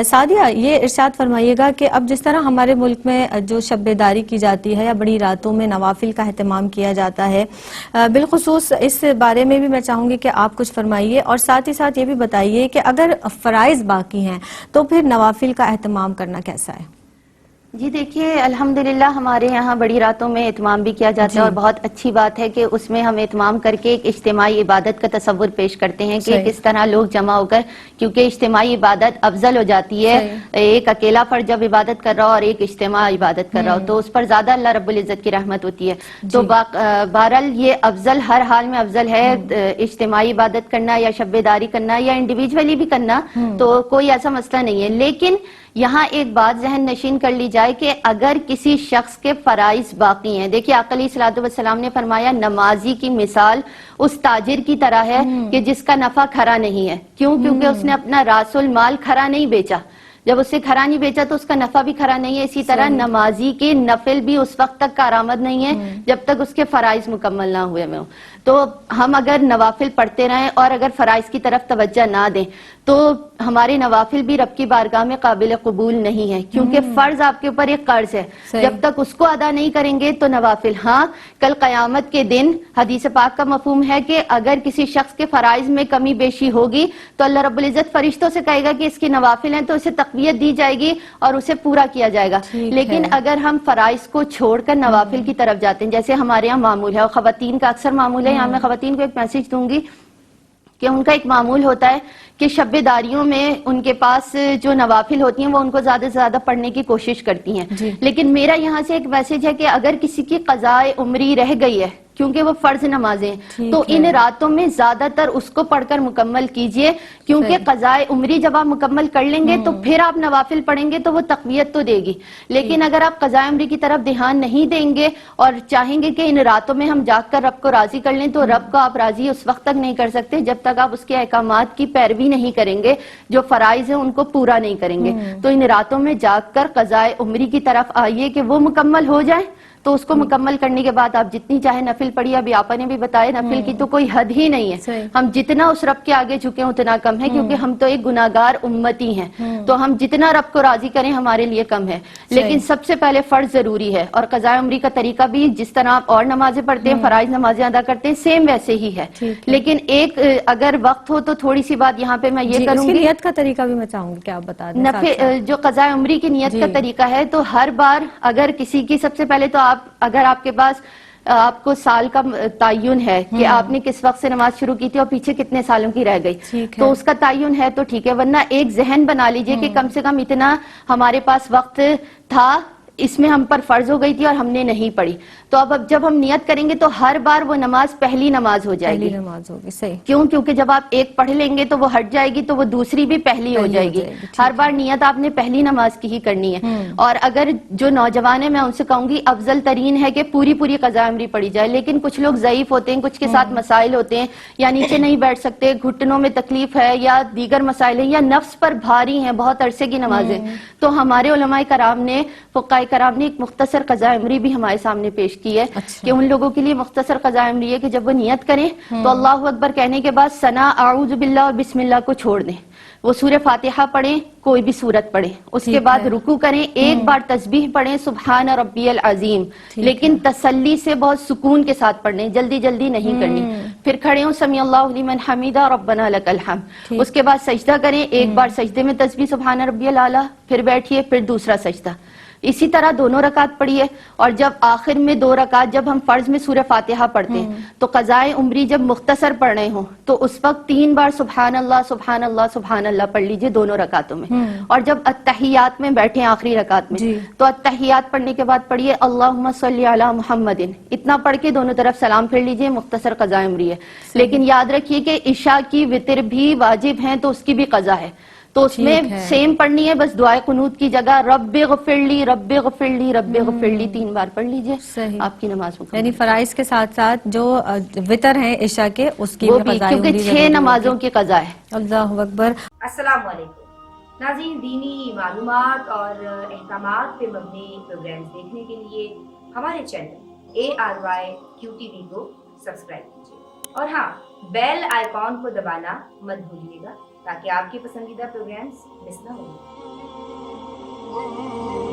سعدیہ، یہ ارشاد فرمائیے گا کہ اب جس طرح ہمارے ملک میں جو شب بیداری کی جاتی ہے یا بڑی راتوں میں نوافل کا اہتمام کیا جاتا ہے، بالخصوص اس بارے میں بھی میں چاہوں گی کہ آپ کچھ فرمائیے، اور ساتھ ہی ساتھ یہ بھی بتائیے کہ اگر فرائض باقی ہیں تو پھر نوافل کا اہتمام کرنا کیسا ہے؟ جی دیکھیے، الحمدللہ ہمارے یہاں بڑی راتوں میں اہتمام بھی کیا جاتا ہے، جی اور بہت اچھی بات ہے کہ اس میں ہم اہتمام کر کے ایک اجتماعی عبادت کا تصور پیش کرتے ہیں کہ صحیح کس طرح لوگ جمع ہو کر، کیونکہ اجتماعی عبادت افضل ہو جاتی ہے، صحیح ایک اکیلا فرد جب عبادت کر رہا ہو اور ایک اجتماع عبادت کر رہا ہو تو اس پر زیادہ اللہ رب العزت کی رحمت ہوتی ہے۔ تو جی بہرحال یہ افضل، ہر حال میں افضل ہے اجتماعی عبادت کرنا یا شب بیداری کرنا یا انڈیویجولی بھی کرنا، تو کوئی ایسا مسئلہ نہیں ہے۔ لیکن یہاں ایک بات ذہن نشین کر لی جائے کہ اگر کسی شخص کے فرائض باقی ہیں، دیکھیے آقا علیہ الصلوۃ والسلام نے فرمایا نمازی کی مثال اس تاجر کی طرح ہے کہ جس کا نفع کھرا نہیں ہے۔ کیوں؟ کیونکہ اس نے اپنا راس المال کھرا نہیں بیچا، جب اسے کھرا نہیں بیچا تو اس کا نفع بھی کھرا نہیں ہے۔ اسی طرح صحیح نمازی کے نفل بھی اس وقت تک کارآمد نہیں ہے جب تک اس کے فرائض مکمل نہ ہوئے ہوں۔ تو ہم اگر نوافل پڑھتے رہیں اور اگر فرائض کی طرف توجہ نہ دیں تو ہمارے نوافل بھی رب کی بارگاہ میں قابل قبول نہیں ہے، کیونکہ فرض آپ کے اوپر ایک قرض ہے، صحیح جب تک اس کو ادا نہیں کریں گے تو نوافل۔ ہاں، کل قیامت کے دن حدیث پاک کا مفہوم ہے کہ اگر کسی شخص کے فرائض میں کمی بیشی ہوگی تو اللہ رب العزت فرشتوں سے کہے گا کہ اس کی نوافل ہیں تو اسے تقویت دی جائے گی اور اسے پورا کیا جائے گا۔ ٹھیک لیکن ہے۔ اگر ہم فرائض کو چھوڑ کر نوافل کی طرف جاتے ہیں، جیسے ہمارے یہاں معمول ہے اور خواتین کا اکثر معمول ہے، یہاں میں خواتین کو ایک میسج دوں گی کہ ان کا ایک معمول ہوتا ہے کہ شب بیداریوں میں ان کے پاس جو نوافل ہوتی ہیں وہ ان کو زیادہ سے زیادہ پڑھنے کی کوشش کرتی ہیں۔ جی لیکن میرا یہاں سے ایک میسج ہے کہ اگر کسی کی قضائے عمری رہ گئی ہے، کیونکہ وہ فرض نمازیں ہیں، تو ٹھیک ان ہے۔ راتوں میں زیادہ تر اس کو پڑھ کر مکمل کیجئے، کیونکہ صحیح قضائے عمری جب آپ مکمل کر لیں گے تو پھر آپ نوافل پڑھیں گے تو وہ تقویت تو دے گی۔ لیکن اگر آپ قضائے عمری کی طرف دھیان نہیں دیں گے اور چاہیں گے کہ ان راتوں میں ہم جاگ کر رب کو راضی کر لیں، تو رب کو آپ راضی اس وقت تک نہیں کر سکتے جب تک آپ اس کے احکامات کی پیروی نہیں کریں گے، جو فرائض ہیں ان کو پورا نہیں کریں گے۔ تو ان راتوں میں جاگ کر قضائے عمری کی طرف آئیے کہ وہ مکمل ہو جائے، تو اس کو مکمل کرنے کے بعد آپ جتنی چاہے نفل پڑھیے۔ ابھی آپا نے بھی بتایا نفل کی تو کوئی حد ہی نہیں ہے، صحیح ہم جتنا اس رب کے آگے جھکیں اتنا کم ہے، کیونکہ ہم تو ایک گناہگار امتی ہیں، تو ہم جتنا رب کو راضی کریں ہمارے لیے کم ہے۔ لیکن سب سے پہلے فرض ضروری ہے، اور قضاء عمری کا طریقہ بھی جس طرح آپ اور نمازیں پڑھتے ہیں، فرائض نمازیں ادا کرتے ہیں، سیم ویسے ہی ہے۔ ٹھیک ہے لیکن ایک اگر وقت ہو تو تھوڑی سی بات یہاں پہ میں یہ جی، اس کروں کی گی، نیت کا طریقہ بھی میں چاہوں گی کہ آپ بتا دیں ساتھ ساتھ۔ جو قضاء عمری کی نیت کا جی طریقہ ہے تو ہر بار اگر کسی کی، سب سے پہلے تو اگر آپ کے پاس آپ کو سال کا تعین ہے کہ آپ نے کس وقت سے نماز شروع کی تھی اور پیچھے کتنے سالوں کی رہ گئی، ٹھیک ہے۔ تو اس کا تعین ہے تو ٹھیک ہے، ورنہ ایک ذہن بنا لیجئے کہ کم سے کم اتنا ہمارے پاس وقت تھا، اس میں ہم پر فرض ہو گئی تھی اور ہم نے نہیں پڑھی، تو اب جب ہم نیت کریں گے تو ہر بار وہ نماز پہلی نماز ہو جائے پہلی گی۔ نماز ہوگی، صحیح کیوں؟ کیونکہ جب آپ ایک پڑھ لیں گے تو وہ ہٹ جائے گی تو وہ دوسری بھی پہلی ہو جائے گی۔ ہر ٹھیک بار ہے۔ نیت آپ نے پہلی نماز کی ہی کرنی ہے۔ اور اگر جو نوجوان ہیں میں ان سے کہوں گی افضل ترین ہے کہ پوری قضاء عمری پڑھی جائے، لیکن کچھ لوگ ضعیف ہوتے ہیں، کچھ کے ساتھ مسائل ہوتے ہیں، یا نیچے نہیں بیٹھ سکتے، گھٹنوں میں تکلیف ہے یا دیگر مسائل ہیں یا نفس پر بھاری ہیں بہت عرصے کی نمازیں، تو ہمارے علماء کرام نے، فقہاء کرام نے ایک مختصر قضاء عمری بھی ہمارے سامنے پیش کی ہے اچھا۔ کہ ان لوگوں کے لیے مختصر قضاء عمری ہے کہ جب وہ نیت کریں تو اللہ اکبر کہنے کے بعد ثنا، اعوذ باللہ اور بسم اللہ کو چھوڑ دیں، وہ سورہ فاتحہ پڑھیں، کوئی بھی سورت پڑھیں، اس کے ٹھیک بعد ہے۔ رکوع کریں، ایک بار تسبیح پڑھیں سبحان ربی العظیم، ٹھیک ہے۔ لیکن تسلی سے بہت سکون کے ساتھ پڑھیں، جلدی جلدی نہیں کرنی۔ پھر کھڑے ہوں سمیع اللہ لمن حمیدہ ربنا لک الحمد، اس کے بعد سجدہ کریں، ایک بار سجدے میں تسبیح سبحان ربی الاعلیٰ، پھر بیٹھیے، پھر دوسرا سجدہ، اسی طرح دونوں رکعت پڑھیے۔ اور جب آخر میں 2 رکعت جب ہم فرض میں سورہ فاتحہ پڑھتے ہیں تو قضاء عمری جب مختصر پڑھ رہے ہوں تو اس وقت 3 بار سبحان اللہ سبحان اللہ سبحان اللہ پڑھ لیجئے دونوں رکعتوں میں۔ اور جب التحیات میں بیٹھیں آخری رکعت میں جی تو التحیات پڑھنے کے بعد پڑھیے اللہم صلی علی محمد، اتنا پڑھ کے دونوں طرف سلام پھیر لیجئے، مختصر قضاء عمری ہے۔ لیکن یاد رکھیے کہ عشاء کی وتر بھی واجب ہیں تو اس کی بھی قضا ہے، تو اس میں ٹھیک ہے۔ سیم پڑھنی ہے، بس دعائے قنوت کی جگہ رب اغفر لی رب اغفر لی رب اغفر لی 3 بار پڑھ لیجئے، صحیح، آپ کی نماز مکمل یعنی ہے۔ فرائض کے ساتھ ساتھ جو وتر ہیں عشاء کے اس کی وہ بھی بھی قضاء کیونکہ عمری 6 ضروری نمازوں ہوگی۔ کی قضا ہے۔ اللہ اکبر۔ السلام علیکم ناظرین، دینی معلومات اور احکامات پہ مبنی پروگرامز دیکھنے کے لیے ہمارے چینل ARYQTV کو سبسکرائب کیجیے، اور ہاں، بیل آئیکن کو دبانا مت بھولیے گا تاکہ آپ کے پسندیدہ پروگرامز مس نہ ہوں۔ الله